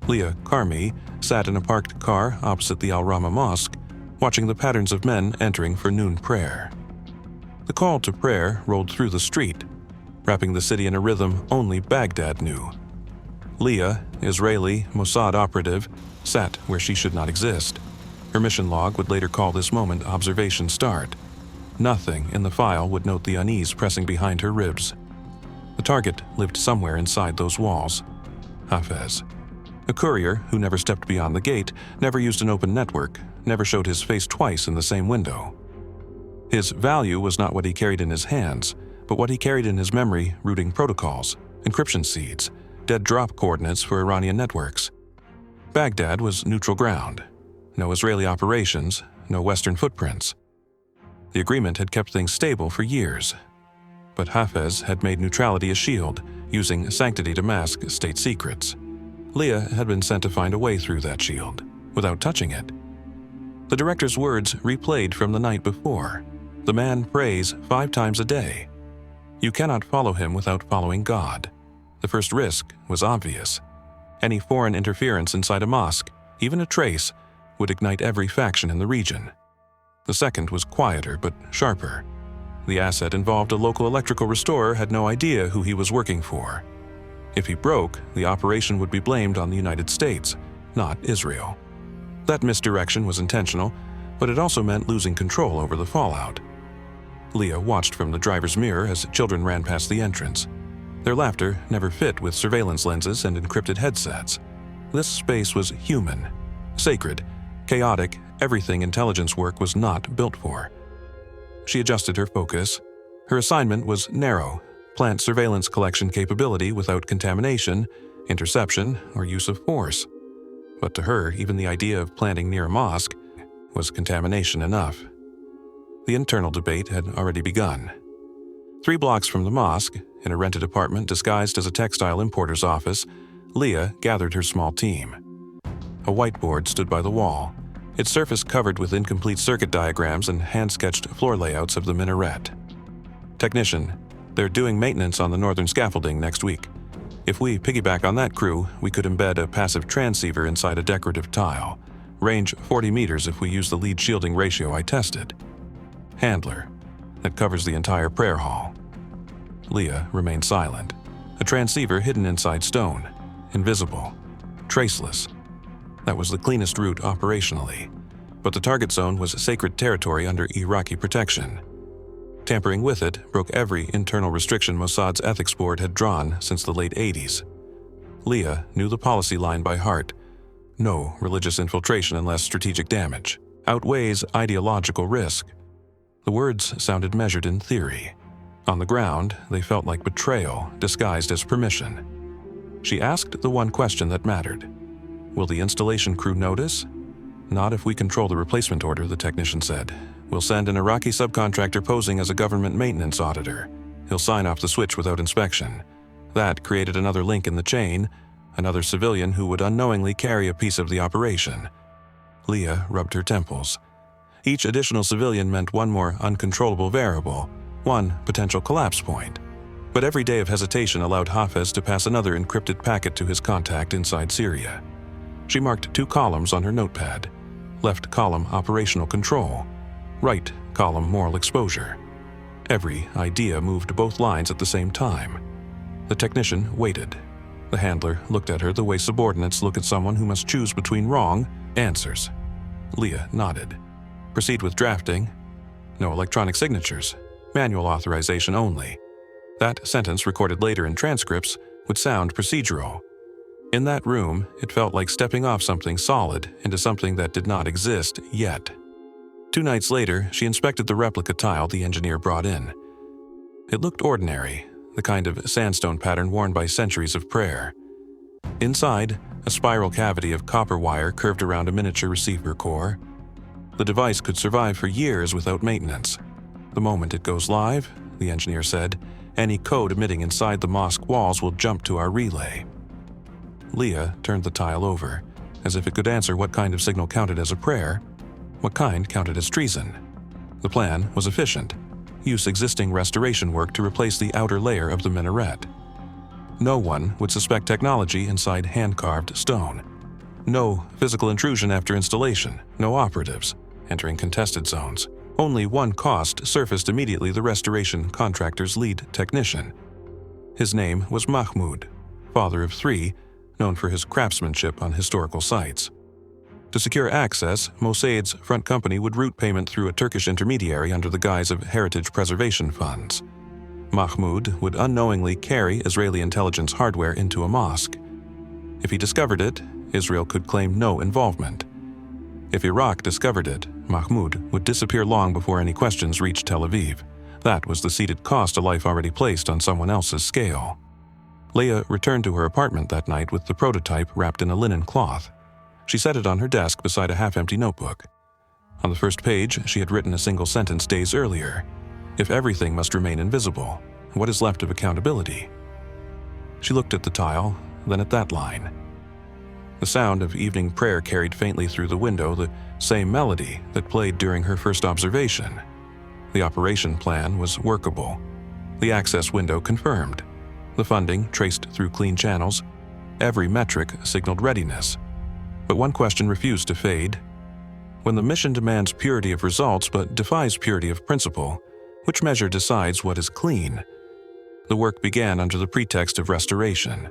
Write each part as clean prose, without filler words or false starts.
Leah Karmi sat in a parked car opposite the Al-Rama Mosque, watching the patterns of men entering for noon prayer. The call to prayer rolled through the street, wrapping the city in a rhythm only Baghdad knew. Leah, Israeli Mossad operative, sat where she should not exist. Her mission log would later call this moment observation start. Nothing in the file would note the unease pressing behind her ribs. The target lived somewhere inside those walls. Hafez. A courier who never stepped beyond the gate, never used an open network, never showed his face twice in the same window. His value was not what he carried in his hands, but what he carried in his memory, routing protocols, encryption seeds, dead drop coordinates for Iranian networks. Baghdad was neutral ground. No Israeli operations, no Western footprints. The agreement had kept things stable for years. But Hafez had made neutrality a shield, using sanctity to mask state secrets. Leah had been sent to find a way through that shield, without touching it. The director's words replayed from the night before. The man prays 5 times a day. You cannot follow him without following God. The first risk was obvious. Any foreign interference inside a mosque, even a trace, would ignite every faction in the region. The second was quieter but sharper. The asset involved a local electrical restorer had no idea who he was working for. If he broke, the operation would be blamed on the United States, not Israel. That misdirection was intentional, but it also meant losing control over the fallout. Leah watched from the driver's mirror as children ran past the entrance. Their laughter never fit with surveillance lenses and encrypted headsets. This space was human, sacred, chaotic, everything intelligence work was not built for. She adjusted her focus. Her assignment was narrow: plant surveillance collection capability without contamination, interception, or use of force. But to her, even the idea of planting near a mosque was contamination enough. The internal debate had already begun. 3 blocks from the mosque, in a rented apartment disguised as a textile importer's office, Leah gathered her small team. A whiteboard stood by the wall, its surface covered with incomplete circuit diagrams and hand-sketched floor layouts of the minaret. Technician, they're doing maintenance on the northern scaffolding next week. If we piggyback on that crew, we could embed a passive transceiver inside a decorative tile. Range 40 meters if we use the lead shielding ratio I tested. Handler, that covers the entire prayer hall. Leah remained silent. A transceiver hidden inside stone, invisible, traceless. That was the cleanest route operationally. But the target zone was sacred territory under Iraqi protection. Tampering with it broke every internal restriction Mossad's ethics board had drawn since the late 80s. Leah knew the policy line by heart. No religious infiltration unless strategic damage outweighs ideological risk. The words sounded measured in theory. On the ground, they felt like betrayal disguised as permission. She asked the one question that mattered. Will the installation crew notice? Not if we control the replacement order, the technician said. We'll send an Iraqi subcontractor posing as a government maintenance auditor. He'll sign off the switch without inspection. That created another link in the chain, another civilian who would unknowingly carry a piece of the operation. Leah rubbed her temples. Each additional civilian meant one more uncontrollable variable, one potential collapse point. But every day of hesitation allowed Hafez to pass another encrypted packet to his contact inside Syria. She marked 2 columns on her notepad. Left column operational control, right column moral exposure. Every idea moved both lines at the same time. The technician waited. The handler looked at her the way subordinates look at someone who must choose between wrong answers. Leah nodded. Proceed with drafting. No electronic signatures. Manual authorization only. That sentence, recorded later in transcripts, would sound procedural. In that room, it felt like stepping off something solid into something that did not exist yet. 2 nights later, she inspected the replica tile the engineer brought in. It looked ordinary, the kind of sandstone pattern worn by centuries of prayer. Inside, a spiral cavity of copper wire curved around a miniature receiver core. The device could survive for years without maintenance. The moment it goes live, the engineer said, any code emitting inside the mosque walls will jump to our relay. Leah turned the tile over, as if it could answer what kind of signal counted as a prayer, what kind counted as treason. The plan was efficient. Use existing restoration work to replace the outer layer of the minaret. No one would suspect technology inside hand-carved stone. No physical intrusion after installation, no operatives entering contested zones. Only one cost surfaced immediately: the restoration contractor's lead technician. His name was Mahmoud, father of 3, known for his craftsmanship on historical sites. To secure access, Mossad's front company would route payment through a Turkish intermediary under the guise of heritage preservation funds. Mahmoud would unknowingly carry Israeli intelligence hardware into a mosque. If he discovered it, Israel could claim no involvement. If Iraq discovered it, Mahmoud would disappear long before any questions reached Tel Aviv. That was the seated cost a life already placed on someone else's scale. Leah returned to her apartment that night with the prototype wrapped in a linen cloth. She set it on her desk beside a half-empty notebook. On the first page, she had written a single sentence days earlier: "If everything must remain invisible, what is left of accountability?" She looked at the tile, then at that line. The sound of evening prayer carried faintly through the window, the same melody that played during her first observation. The operation plan was workable. The access window confirmed. The funding traced through clean channels. Every metric signaled readiness. But one question refused to fade. When the mission demands purity of results but defies purity of principle, which measure decides what is clean? The work began under the pretext of restoration.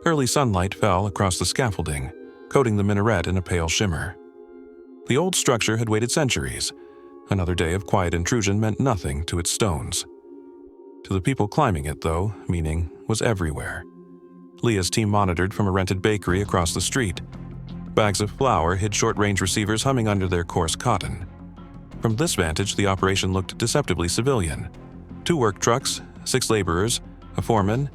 Early sunlight fell across the scaffolding, coating the minaret in a pale shimmer. The old structure had waited centuries. Another day of quiet intrusion meant nothing to its stones. To the people climbing it, though, meaning was everywhere. Leah's team monitored from a rented bakery across the street. Bags of flour hid short-range receivers humming under their coarse cotton. From this vantage, the operation looked deceptively civilian. 2 work trucks, 6 laborers, a foreman,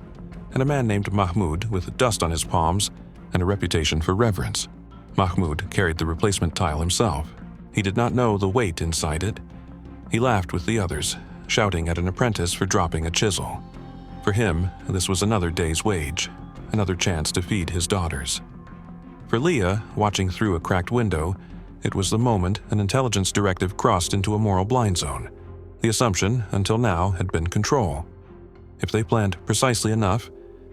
and a man named Mahmoud with dust on his palms and a reputation for reverence. Mahmoud carried the replacement tile himself. He did not know the weight inside it. He laughed with the others, shouting at an apprentice for dropping a chisel. For him, this was another day's wage, another chance to feed his daughters. For Leah, watching through a cracked window, it was the moment an intelligence directive crossed into a moral blind zone. The assumption, until now, had been control. If they planned precisely enough,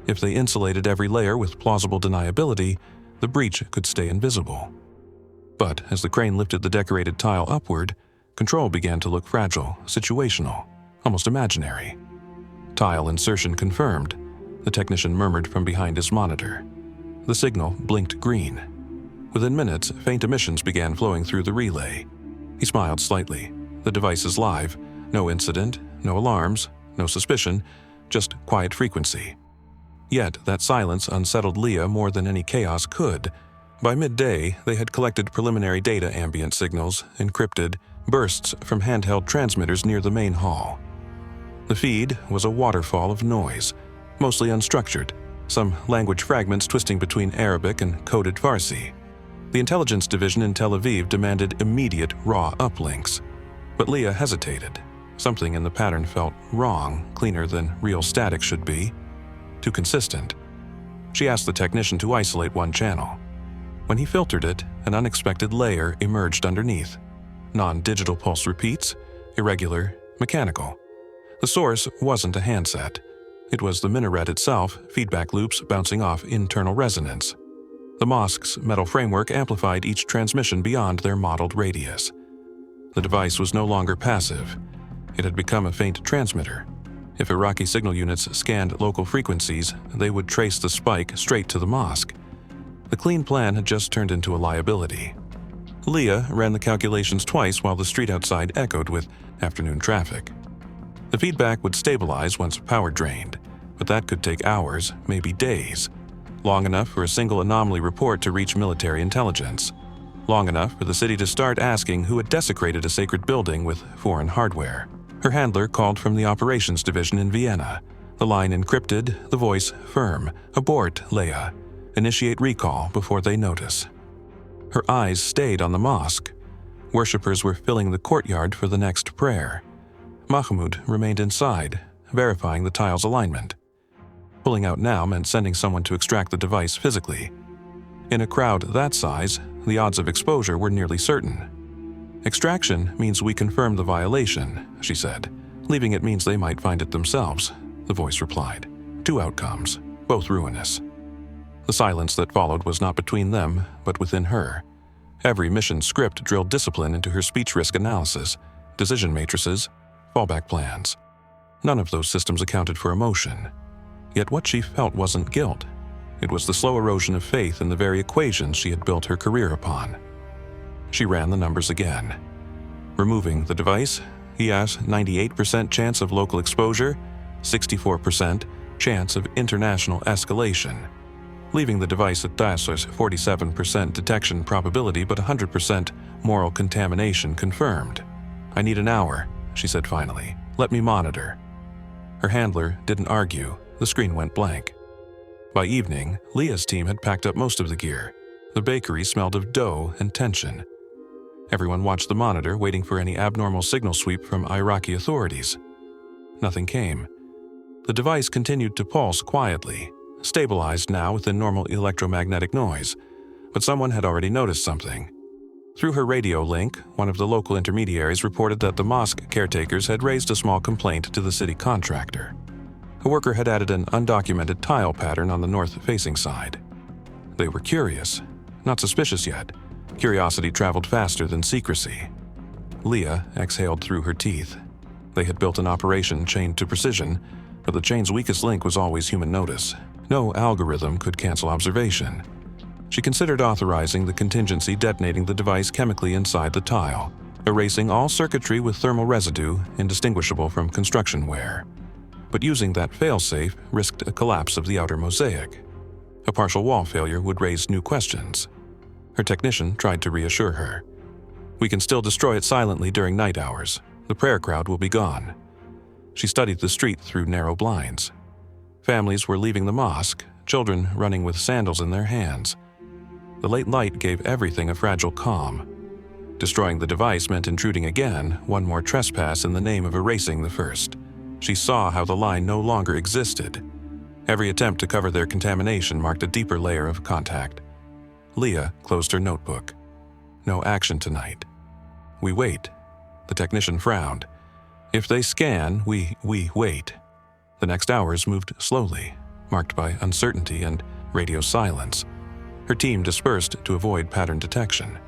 if they insulated every layer with plausible deniability, the breach could stay invisible. But as the crane lifted the decorated tile upward, control began to look fragile, situational, almost imaginary. Tile insertion confirmed, the technician murmured from behind his monitor. The signal blinked green. Within minutes, faint emissions began flowing through the relay. He smiled slightly. The device is live. No incident, no alarms, no suspicion, just quiet frequency. Yet that silence unsettled Leah more than any chaos could. By midday, they had collected preliminary data ambient signals, encrypted, bursts from handheld transmitters near the main hall. The feed was a waterfall of noise, mostly unstructured, some language fragments twisting between Arabic and coded Farsi. The intelligence division in Tel Aviv demanded immediate raw uplinks. But Leah hesitated. Something in the pattern felt wrong, cleaner than real static should be. Too consistent. She asked the technician to isolate one channel. When he filtered it, an unexpected layer emerged underneath. Non-digital pulse repeats, irregular, mechanical. The source wasn't a handset. It was the minaret itself, feedback loops bouncing off internal resonance. The mosque's metal framework amplified each transmission beyond their modeled radius. The device was no longer passive. It had become a faint transmitter. If Iraqi signal units scanned local frequencies, they would trace the spike straight to the mosque. The clean plan had just turned into a liability. Leah ran the calculations twice while the street outside echoed with afternoon traffic. The feedback would stabilize once power drained, but that could take hours, maybe days. Long enough for a single anomaly report to reach military intelligence. Long enough for the city to start asking who had desecrated a sacred building with foreign hardware. Her handler called from the operations division in Vienna. The line encrypted, the voice firm. "Abort, Leah. Initiate recall before they notice." Her eyes stayed on the mosque. Worshippers were filling the courtyard for the next prayer. Mahmoud remained inside, verifying the tile's alignment. Pulling out now meant sending someone to extract the device physically. In a crowd that size, the odds of exposure were nearly certain. "Extraction means we confirm the violation," she said. "Leaving it means they might find it themselves," the voice replied. 2 outcomes, both ruinous. The silence that followed was not between them, but within her. Every mission script drilled discipline into her speech risk analysis, decision matrices, fallback plans. None of those systems accounted for emotion. Yet what she felt wasn't guilt. It was the slow erosion of faith in the very equations she had built her career upon. She ran the numbers again. Removing the device, he asked 98% chance of local exposure, 64% chance of international escalation. Leaving the device at Dassler's 47% detection probability but 100% moral contamination confirmed. "I need an hour," she said finally. "Let me monitor." Her handler didn't argue. The screen went blank. By evening, Leah's team had packed up most of the gear. The bakery smelled of dough and tension. Everyone watched the monitor, waiting for any abnormal signal sweep from Iraqi authorities. Nothing came. The device continued to pulse quietly, stabilized now within normal electromagnetic noise, but someone had already noticed something. Through her radio link, one of the local intermediaries reported that the mosque caretakers had raised a small complaint to the city contractor. A worker had added an undocumented tile pattern on the north-facing side. They were curious, not suspicious yet. Curiosity traveled faster than secrecy. Leah exhaled through her teeth. They had built an operation chained to precision, but the chain's weakest link was always human notice. No algorithm could cancel observation. She considered authorizing the contingency detonating the device chemically inside the tile, erasing all circuitry with thermal residue indistinguishable from construction wear. But using that failsafe risked a collapse of the outer mosaic. A partial wall failure would raise new questions. Her technician tried to reassure her. "We can still destroy it silently during night hours. The prayer crowd will be gone." She studied the street through narrow blinds. Families were leaving the mosque, children running with sandals in their hands. The late light gave everything a fragile calm. Destroying the device meant intruding again, one more trespass in the name of erasing the first. She saw how the line no longer existed. Every attempt to cover their contamination marked a deeper layer of contact. Leah closed her notebook. "No action tonight. We wait." The technician frowned. "If they scan, we wait." The next hours moved slowly, marked by uncertainty and radio silence. Her team dispersed to avoid pattern detection.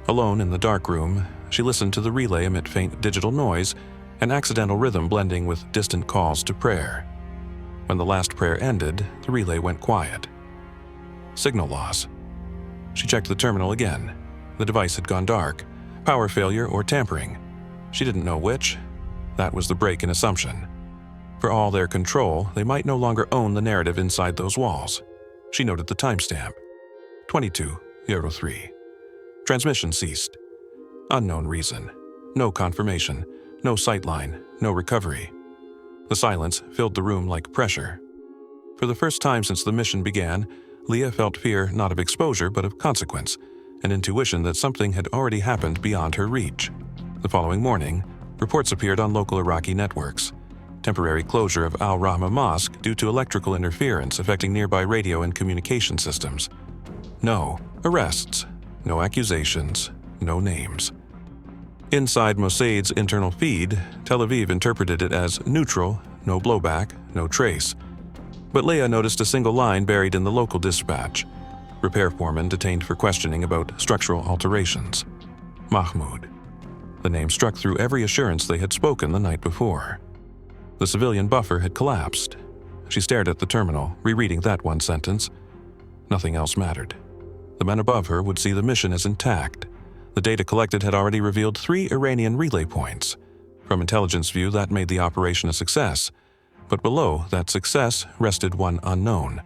Alone in the dark room, she listened to the relay emit faint digital noise, an accidental rhythm blending with distant calls to prayer. When the last prayer ended, the relay went quiet. Signal loss. She checked the terminal again. The device had gone dark. Power failure or tampering. She didn't know which. That was the break in assumption. For all their control, they might no longer own the narrative inside those walls. She noted the timestamp. 22:03. Transmission ceased. Unknown reason. No confirmation. No sightline. No recovery. The silence filled the room like pressure. For the first time since the mission began, Leah felt fear not of exposure but of consequence, an intuition that something had already happened beyond her reach. The following morning, reports appeared on local Iraqi networks. Temporary closure of Al-Rahma Mosque due to electrical interference affecting nearby radio and communication systems. No arrests, no accusations, no names. Inside Mossad's internal feed, Tel Aviv interpreted it as neutral, no blowback, no trace. But Leah noticed a single line buried in the local dispatch. Repair foreman detained for questioning about structural alterations. Mahmoud. The name struck through every assurance they had spoken the night before. The civilian buffer had collapsed. She stared at the terminal, rereading that one sentence. Nothing else mattered. The men above her would see the mission as intact. The data collected had already revealed 3 Iranian relay points. From intelligence view, that made the operation a success. But below that success rested one unknown.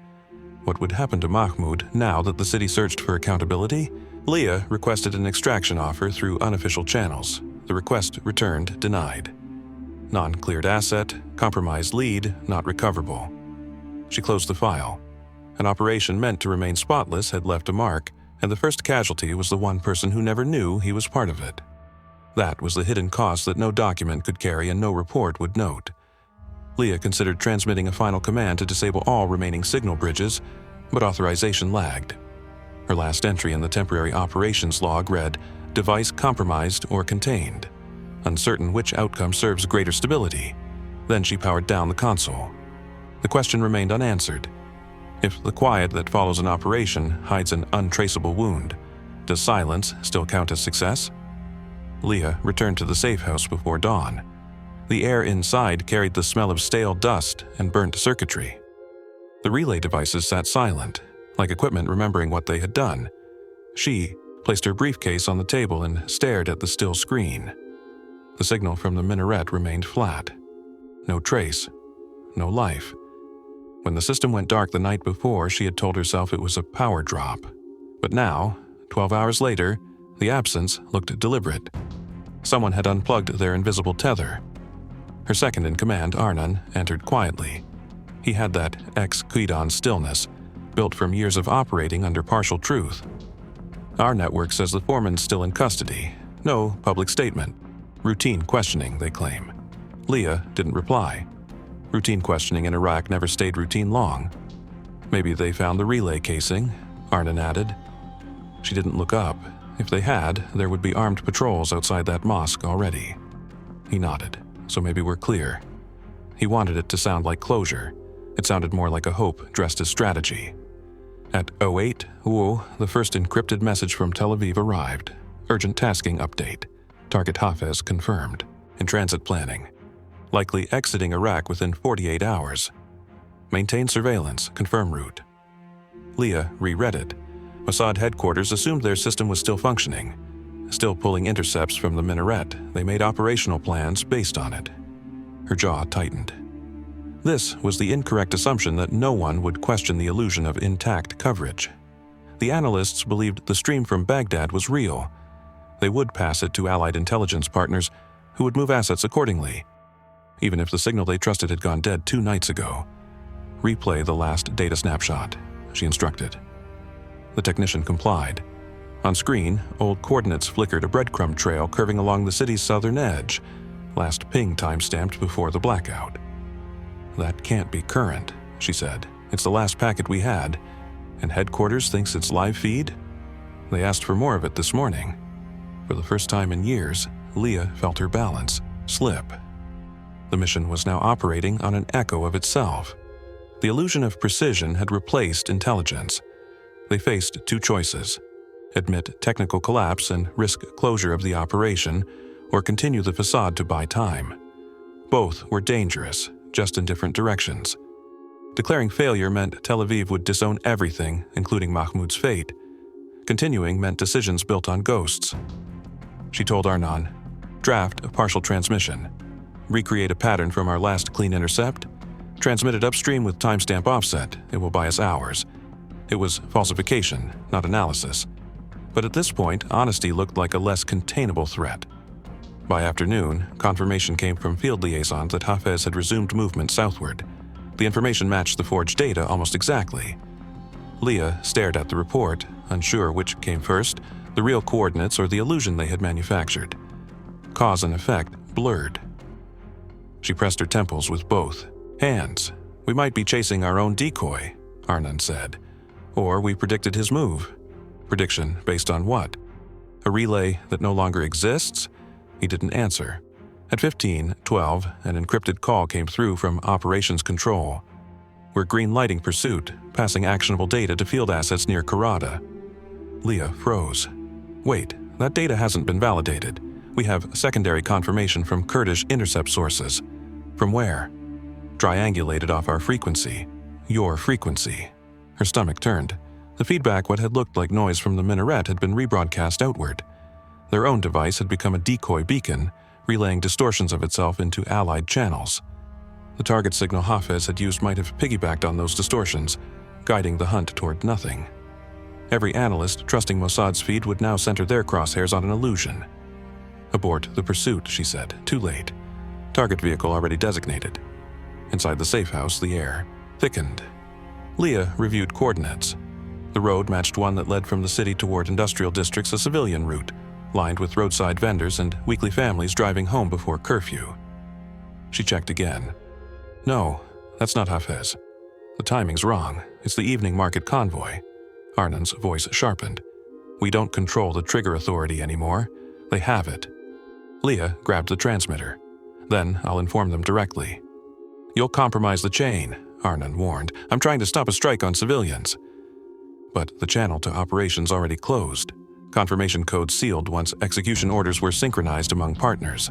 What would happen to Mahmoud now that the city searched for accountability? Leah requested an extraction offer through unofficial channels. The request returned denied. Non-cleared asset, compromised lead, not recoverable. She closed the file. An operation meant to remain spotless had left a mark, and the first casualty was the one person who never knew he was part of it. That was the hidden cost that no document could carry and no report would note. Leah considered transmitting a final command to disable all remaining signal bridges, but authorization lagged. Her last entry in the temporary operations log read, "Device compromised or contained." Uncertain which outcome serves greater stability. Then she powered down the console. The question remained unanswered. If the quiet that follows an operation hides an untraceable wound, does silence still count as success? Leah returned to the safe house before dawn. The air inside carried the smell of stale dust and burnt circuitry. The relay devices sat silent, like equipment remembering what they had done. She placed her briefcase on the table and stared at the still screen. The signal from the minaret remained flat. No trace. No life. When the system went dark the night before, she had told herself it was a power drop. But now, 12 hours later, the absence looked deliberate. Someone had unplugged their invisible tether. Her second-in-command, Arnon, entered quietly. He had that ex-Quidon stillness, built from years of operating under partial truth. Our network says the foreman's still in custody. No public statement. Routine questioning, they claim. Leah didn't reply. Routine questioning in Iraq never stayed routine long. Maybe they found the relay casing, Arnon added. She didn't look up. If they had, there would be armed patrols outside that mosque already. He nodded. So maybe we're clear. He wanted it to sound like closure. It sounded more like a hope dressed as strategy. At 08, the first encrypted message from Tel Aviv arrived. Urgent tasking update. Target Hafez confirmed. In transit planning. Likely exiting Iraq within 48 hours. Maintain surveillance. Confirm route. Leah reread it. Mossad headquarters assumed their system was still functioning. Still pulling intercepts from the minaret, they made operational plans based on it. Her jaw tightened. This was the incorrect assumption that no one would question the illusion of intact coverage. The analysts believed the stream from Baghdad was real. They would pass it to Allied intelligence partners, who would move assets accordingly. Even if the signal they trusted had gone dead 2 nights ago. Replay the last data snapshot, she instructed. The technician complied. On screen, old coordinates flickered a breadcrumb trail curving along the city's southern edge, last ping time-stamped before the blackout. That can't be current, she said. It's the last packet we had, and headquarters thinks it's live feed? They asked for more of it this morning. For the first time in years, Leah felt her balance slip. The mission was now operating on an echo of itself. The illusion of precision had replaced intelligence. They faced 2 choices: admit technical collapse and risk closure of the operation, or continue the facade to buy time. Both were dangerous, just in different directions. Declaring failure meant Tel Aviv would disown everything, including Mahmoud's fate. Continuing meant decisions built on ghosts. She told Arnon, draft a partial transmission. Recreate a pattern from our last clean intercept. Transmit it upstream with timestamp offset. It will buy us hours. It was falsification, not analysis. But at this point, honesty looked like a less containable threat. By afternoon, confirmation came from field liaisons that Hafez had resumed movement southward. The information matched the forged data almost exactly. Leah stared at the report, unsure which came first, the real coordinates or the illusion they had manufactured. Cause and effect blurred. She pressed her temples with both hands. We might be chasing our own decoy, Arnon said. Or we predicted his move. Prediction based on what? A relay that no longer exists? He didn't answer. At 15:12, an encrypted call came through from Operations Control. We're green-lighting pursuit, passing actionable data to field assets near Karada. Leah froze. Wait, that data hasn't been validated. We have secondary confirmation from Kurdish intercept sources. From where? Triangulated off our frequency. Your frequency. Her stomach turned. The feedback, what had looked like noise from the minaret, had been rebroadcast outward. Their own device had become a decoy beacon, relaying distortions of itself into allied channels. The target signal Hafez had used might have piggybacked on those distortions, guiding the hunt toward nothing. Every analyst trusting Mossad's feed would now center their crosshairs on an illusion. Abort the pursuit, she said. Too late. Target vehicle already designated. Inside the safe house, the air thickened. Leah reviewed coordinates. The road matched one that led from the city toward industrial districts, a civilian route, lined with roadside vendors and weekly families driving home before curfew. She checked again. No, that's not Hafez. The timing's wrong. It's the evening market convoy. Arnon's voice sharpened. We don't control the trigger authority anymore. They have it. Leah grabbed the transmitter. Then I'll inform them directly. You'll compromise the chain, Arnon warned. "I'm trying to stop a strike on civilians." But the channel to operations already closed. Confirmation codes sealed once execution orders were synchronized among partners.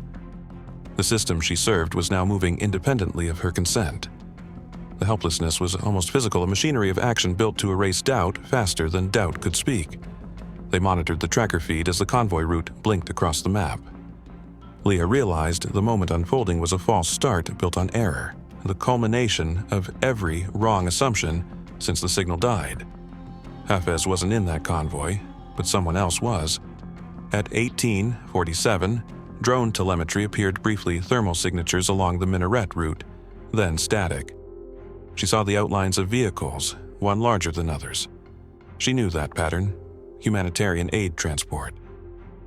The system she served was now moving independently of her consent. The helplessness was almost physical, a machinery of action built to erase doubt faster than doubt could speak. They monitored the tracker feed as the convoy route blinked across the map. Leah realized the moment unfolding was a false start built on error, the culmination of every wrong assumption since the signal died. Hafez wasn't in that convoy, but someone else was. At 18:47, drone telemetry appeared briefly, thermal signatures along the minaret route, then static. She saw the outlines of vehicles, one larger than others. She knew that pattern: humanitarian aid transport.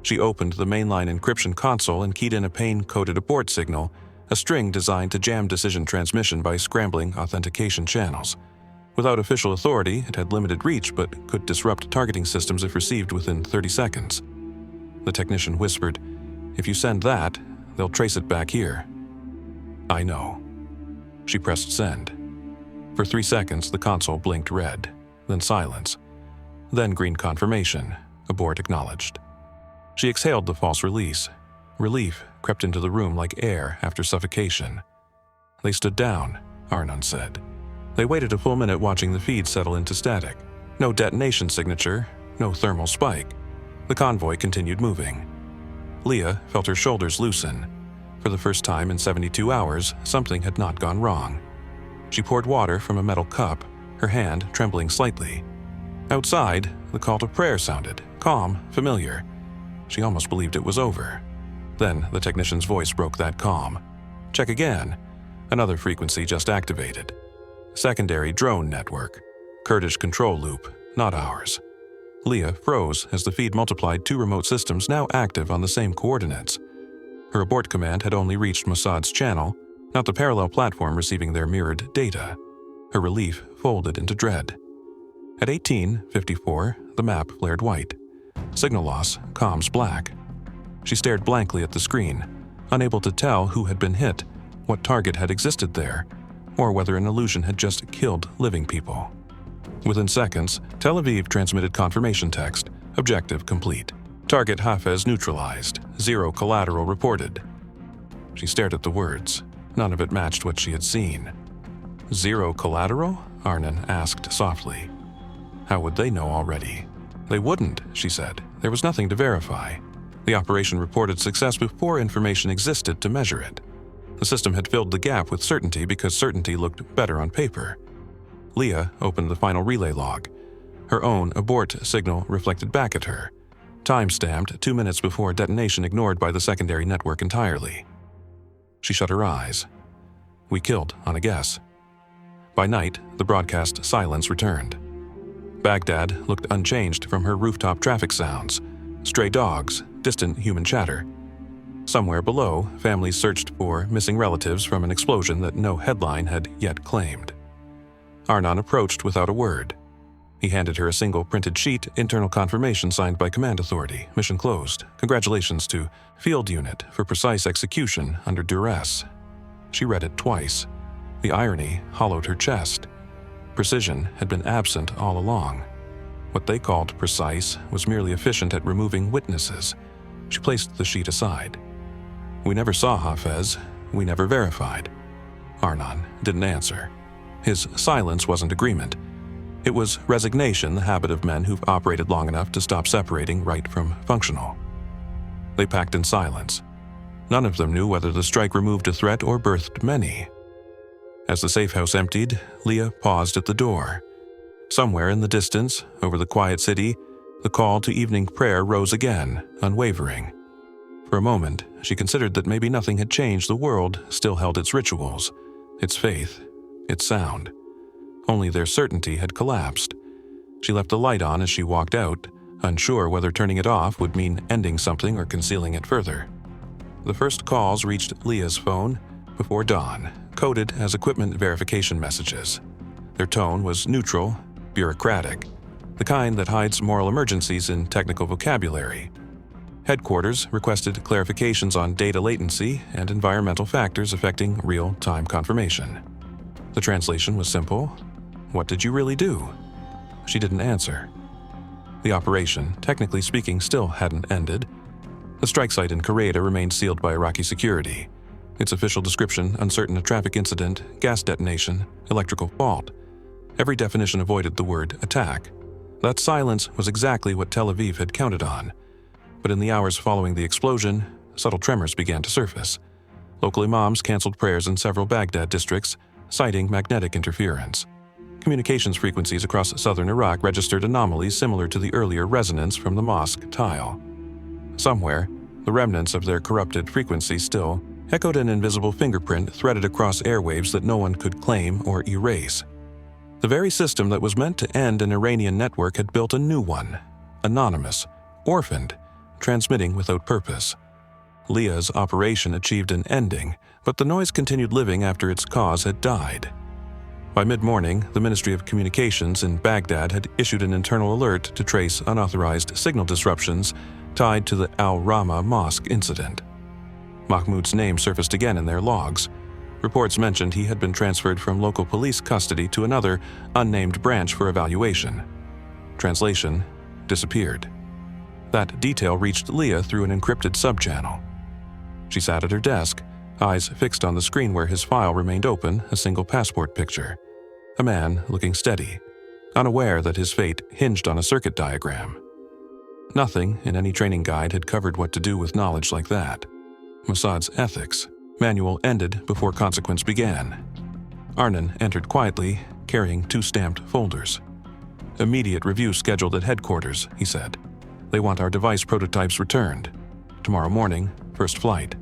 She opened the mainline encryption console and keyed in a pane-coded abort signal, a string designed to jam decision transmission by scrambling authentication channels. Without official authority, it had limited reach but could disrupt targeting systems if received within 30 seconds. The technician whispered, "If you send that, they'll trace it back here." "I know." She pressed send. For 3 seconds, the console blinked red, then silence, then green confirmation, abort acknowledged. She exhaled the false release. Relief crept into the room like air after suffocation. "They stood down," Arnon said. They waited a full minute watching the feed settle into static. No detonation signature, no thermal spike. The convoy continued moving. Leah felt her shoulders loosen. For the first time in 72 hours, something had not gone wrong. She poured water from a metal cup, her hand trembling slightly. Outside, the call to prayer sounded, calm, familiar. She almost believed it was over. Then the technician's voice broke that calm. "Check again." Another frequency just activated. Secondary drone network. Kurdish control loop, not ours. Leah froze as the feed multiplied 2 remote systems now active on the same coordinates. Her abort command had only reached Mossad's channel, not the parallel platform receiving their mirrored data. Her relief folded into dread. At 18:54, the map flared white. Signal loss, comms black. She stared blankly at the screen, unable to tell who had been hit, what target had existed there, or whether an illusion had just killed living people. Within seconds, Tel Aviv transmitted confirmation text, objective complete. Target Hafez neutralized, 0 collateral reported. She stared at the words. None of it matched what she had seen. "0 collateral?" Arnon asked softly. "How would they know already?" "They wouldn't," she said. "There was nothing to verify. The operation reported success before information existed to measure it. The system had filled the gap with certainty because certainty looked better on paper." Leah opened the final relay log. Her own abort signal reflected back at her, time-stamped 2 minutes before detonation ignored by the secondary network entirely. She shut her eyes. "We killed on a guess." By night, the broadcast silence returned. Baghdad looked unchanged from her rooftop traffic sounds, stray dogs, distant human chatter. Somewhere below, families searched for missing relatives from an explosion that no headline had yet claimed. Arnon approached without a word. He handed her a single printed sheet, internal confirmation signed by Command Authority, mission closed. Congratulations to Field Unit for precise execution under duress. She read it twice. The irony hollowed her chest. Precision had been absent all along. What they called precise was merely efficient at removing witnesses. She placed the sheet aside. "We never saw Hafez. We never verified." Arnon didn't answer. His silence wasn't agreement. It was resignation, the habit of men who've operated long enough to stop separating right from functional. They packed in silence. None of them knew whether the strike removed a threat or birthed many. As the safe house emptied, Leah paused at the door. Somewhere in the distance, over the quiet city, the call to evening prayer rose again, unwavering. For a moment, she considered that maybe nothing had changed. The world still held its rituals, its faith, its sound. Only their certainty had collapsed. She left the light on as she walked out, unsure whether turning it off would mean ending something or concealing it further. The first calls reached Leah's phone before dawn, coded as equipment verification messages. Their tone was neutral, bureaucratic, the kind that hides moral emergencies in technical vocabulary. Headquarters requested clarifications on data latency and environmental factors affecting real-time confirmation. The translation was simple. What did you really do? She didn't answer. The operation, technically speaking, still hadn't ended. The strike site in Covert remained sealed by Iraqi security. Its official description uncertain: a traffic incident, gas detonation, electrical fault. Every definition avoided the word attack. That silence was exactly what Tel Aviv had counted on. But in the hours following the explosion, subtle tremors began to surface. Local imams canceled prayers in several Baghdad districts, citing magnetic interference. Communications frequencies across southern Iraq registered anomalies similar to the earlier resonance from the mosque tile. Somewhere, the remnants of their corrupted frequency still echoed an invisible fingerprint threaded across airwaves that no one could claim or erase. The very system that was meant to end an Iranian network had built a new one, anonymous, orphaned, transmitting without purpose. Leah's operation achieved an ending, but the noise continued living after its cause had died. By mid-morning, the Ministry of Communications in Baghdad had issued an internal alert to trace unauthorized signal disruptions tied to the Al-Rama Mosque incident. Mahmoud's name surfaced again in their logs. Reports mentioned he had been transferred from local police custody to another, unnamed branch for evaluation. Translation: disappeared. That detail reached Leah through an encrypted subchannel. She sat at her desk, eyes fixed on the screen where his file remained open, a single passport picture. A man looking steady, unaware that his fate hinged on a circuit diagram. Nothing in any training guide had covered what to do with knowledge like that. Mossad's ethics manual ended before consequence began. Arnon entered quietly, carrying 2 stamped folders. "Immediate review scheduled at headquarters," he said. "They want our device prototypes returned. Tomorrow morning, first flight."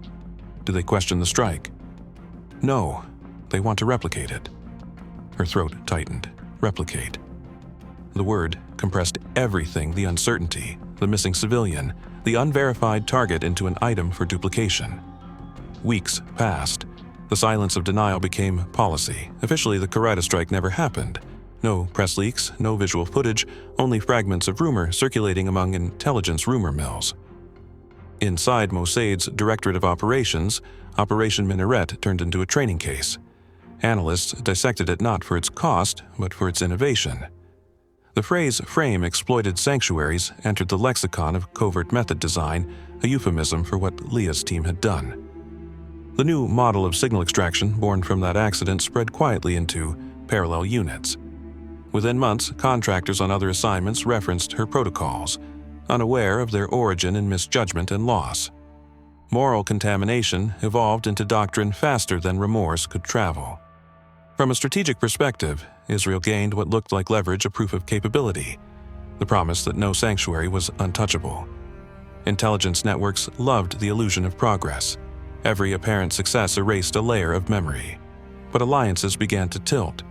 "Do they question the strike?" "No, they want to replicate it." Her throat tightened. Replicate. The word compressed everything: the uncertainty, the missing civilian, the unverified target into an item for duplication. Weeks passed. The silence of denial became policy. Officially, the Covert strike never happened. No press leaks, no visual footage, only fragments of rumor circulating among intelligence rumor mills. Inside Mossad's Directorate of Operations, Operation Minaret turned into a training case. Analysts dissected it not for its cost, but for its innovation. The phrase "frame exploited sanctuaries" entered the lexicon of covert method design, a euphemism for what Leah's team had done. The new model of signal extraction born from that accident spread quietly into parallel units. Within months, contractors on other assignments referenced her protocols, unaware of their origin in misjudgment and loss. Moral contamination evolved into doctrine faster than remorse could travel. From a strategic perspective, Israel gained what looked like leverage, a proof of capability, the promise that no sanctuary was untouchable. Intelligence networks loved the illusion of progress. Every apparent success erased a layer of memory. But alliances began to tilt.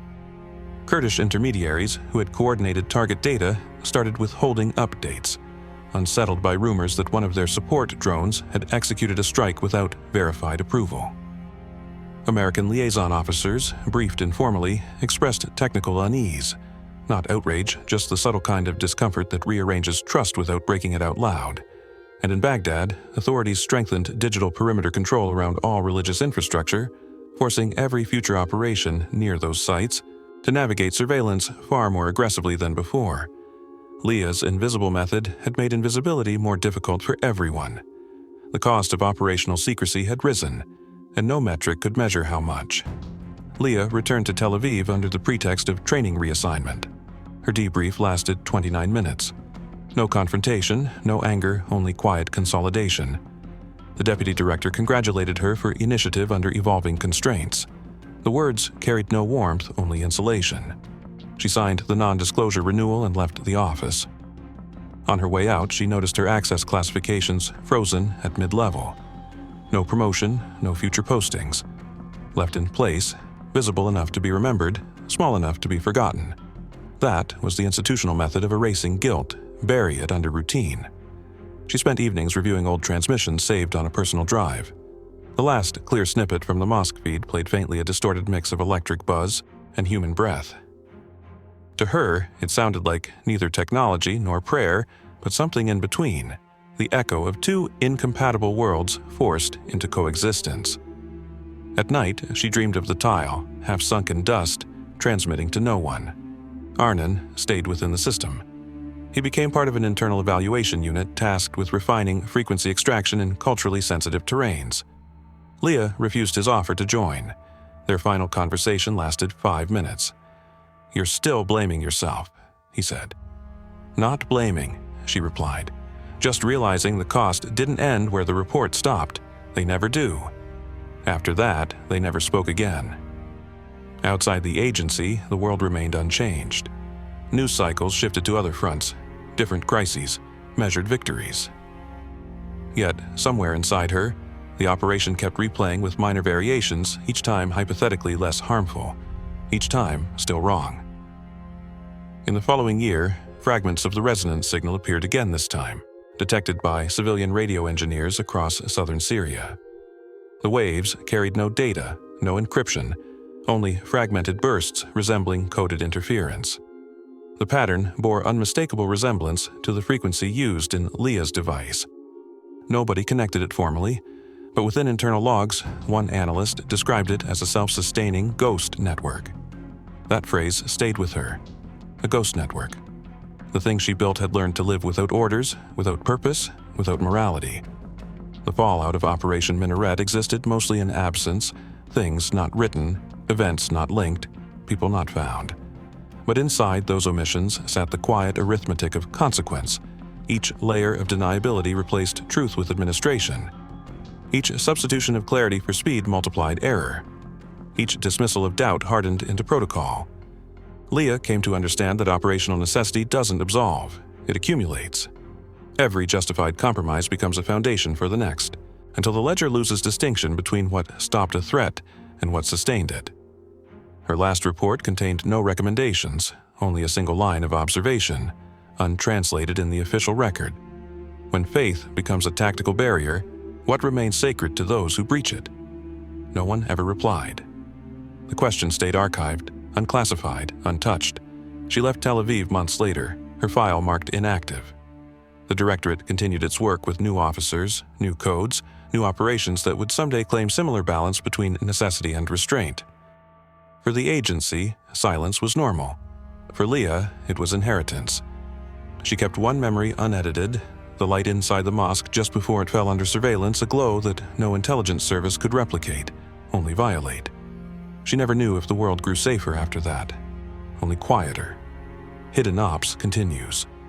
Kurdish intermediaries who had coordinated target data started withholding updates, unsettled by rumors that one of their support drones had executed a strike without verified approval. American liaison officers, briefed informally, expressed technical unease. Not outrage, just the subtle kind of discomfort that rearranges trust without breaking it out loud. And in Baghdad, authorities strengthened digital perimeter control around all religious infrastructure, forcing every future operation near those sites to navigate surveillance far more aggressively than before. Leah's invisible method had made invisibility more difficult for everyone. The cost of operational secrecy had risen, and no metric could measure how much. Leah returned to Tel Aviv under the pretext of training reassignment. Her debrief lasted 29 minutes. No confrontation, no anger, only quiet consolidation. The deputy director congratulated her for initiative under evolving constraints. The words carried no warmth, only insulation. She signed the non-disclosure renewal and left the office. On her way out, she noticed her access classifications frozen at mid-level. No promotion, no future postings. Left in place, visible enough to be remembered, small enough to be forgotten. That was the institutional method of erasing guilt, bury it under routine. She spent evenings reviewing old transmissions saved on a personal drive. The last clear snippet from the Mosque feed played faintly a distorted mix of electric buzz and human breath. To her, it sounded like neither technology nor prayer, but something in between, the echo of 2 incompatible worlds forced into coexistence. At night, she dreamed of the tile, half sunk in dust, transmitting to no one. Arnon stayed within the system. He became part of an internal evaluation unit tasked with refining frequency extraction in culturally sensitive terrains. Leah refused his offer to join. Their final conversation lasted 5 minutes. "You're still blaming yourself," he said. "Not blaming," she replied. "Just realizing the cost didn't end where the report stopped. They never do." After that, they never spoke again. Outside the agency, the world remained unchanged. News cycles shifted to other fronts, different crises, measured victories. Yet, somewhere inside her, the operation kept replaying with minor variations, each time hypothetically less harmful, each time still wrong. In the following year, fragments of the resonance signal appeared again this time, detected by civilian radio engineers across southern Syria. The waves carried no data, no encryption, only fragmented bursts resembling coded interference. The pattern bore unmistakable resemblance to the frequency used in Leah's device. Nobody connected it formally, but within internal logs, one analyst described it as a self-sustaining ghost network. That phrase stayed with her. A ghost network. The thing she built had learned to live without orders, without purpose, without morality. The fallout of Operation Minaret existed mostly in absence, things not written, events not linked, people not found. But inside those omissions sat the quiet arithmetic of consequence. Each layer of deniability replaced truth with administration. Each substitution of clarity for speed multiplied error. Each dismissal of doubt hardened into protocol. Leah came to understand that operational necessity doesn't absolve, it accumulates. Every justified compromise becomes a foundation for the next, until the ledger loses distinction between what stopped a threat and what sustained it. Her last report contained no recommendations, only a single line of observation, untranslated in the official record. When faith becomes a tactical barrier, what remains sacred to those who breach it? No one ever replied. The question stayed archived, unclassified, untouched. She left Tel Aviv months later, her file marked inactive. The directorate continued its work with new officers, new codes, new operations that would someday claim similar balance between necessity and restraint. For the agency, silence was normal. For Leah, it was inheritance. She kept one memory unedited, the light inside the mosque just before it fell under surveillance, a glow that no intelligence service could replicate, only violate. She never knew if the world grew safer after that, only quieter. Hidden Ops continues.